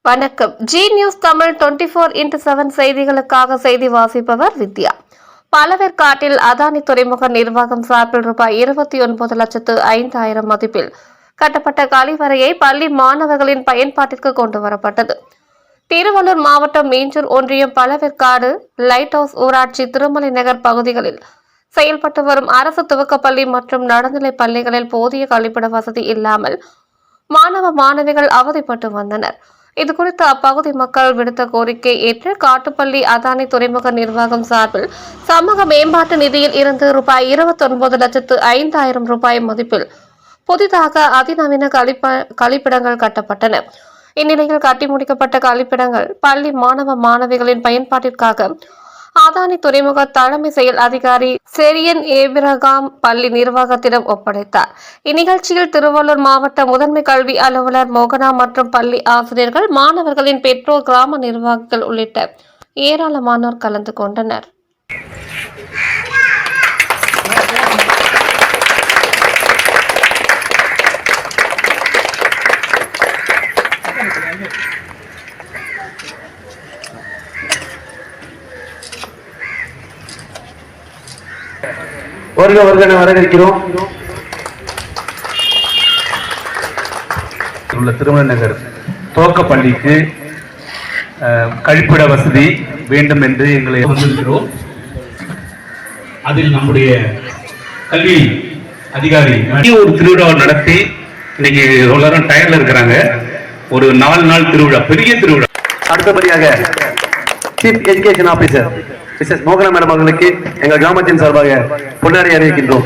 வணக்கம். G news Tamil 24x7 செய்திகளுக்காக செய்தி வாசிப்பவர் வித்யா. பழவேற்காட்டில் அதானி துறைமுக நிர்வாகம் சார்பில் ரூபாய் 29,05,000 மதிப்பில் கட்டப்பட்ட கழிவறையை பள்ளி மாணவர்களின் பயன்பாட்டிற்கு கொண்டு வரப்பட்டது. திருவள்ளூர் மாவட்டம் மீஞ்சூர் ஒன்றியம் பழவேற்காடு லைட் ஹவுஸ் ஊராட்சி திருமலை நகர் பகுதிகளில் செயல்பட்டு வரும் அரசு துவக்கப்பள்ளி மற்றும் நடுநிலை பள்ளிகளில் போதிய கழிப்பிட வசதி இல்லாமல் மாணவ மாணவிகள் அவதிப்பட்டு வந்தனர். இதுகுறித்து அப்பகுதி மக்கள் விடுத்த கோரிக்கை ஏற்று காட்டுப்பள்ளி அதானி துறைமுக நிர்வாகம் சார்பில் சமூக மேம்பாட்டு நிதியில் இருந்து ரூபாய் 29,05,000 மதிப்பில் புதிதாக அதிநவீன கழிப்பிடங்கள் கட்டப்பட்டன. இந்நிலையில் கட்டி முடிக்கப்பட்ட கழிப்பிடங்கள் பள்ளி மாணவ மாணவிகளின் பயன்பாட்டிற்காக அதானி துறைமுக தலைமை செயல் அதிகாரி செரியன் ஏபிரகாம் பள்ளி நிர்வாகத்திடம் ஒப்படைத்தார். இந்நிகழ்ச்சியில் திருவள்ளூர் மாவட்ட முதன்மை கல்வி அலுவலர் மோகனா மற்றும் பள்ளி ஆசிரியர்கள், மாணவர்களின் பெற்றோர், கிராம நிர்வாகிகள் உள்ளிட்ட ஏராளமானோர் கலந்து கொண்டனர். வருக வருக வரவேற்கிறோம். உள்ள திருமலை நகர் துவக்க பள்ளிக்கு கழிப்பிட வசதி வேண்டும் என்று எங்களை வந்திருக்கிறோம். அதில் நம்முடைய கல்வி அதிகாரி ஒரு திருவிழாவை நடத்தி இன்னைக்கு எல்லாரும் டயர்ல இருக்கிறாங்க. ஒரு 4 நாள் திருவிழா, பெரிய திருவிழா. அடுத்தபடியாக சீஃப் எஜுகேஷன் ஆபீசர் மிஸ்ஸஸ் மோகனா மேடம் அவர்களுக்கு எங்கள் கிராமத்தின் சார்பாக பொன்னாடை அறிவிக்கின்றோம்.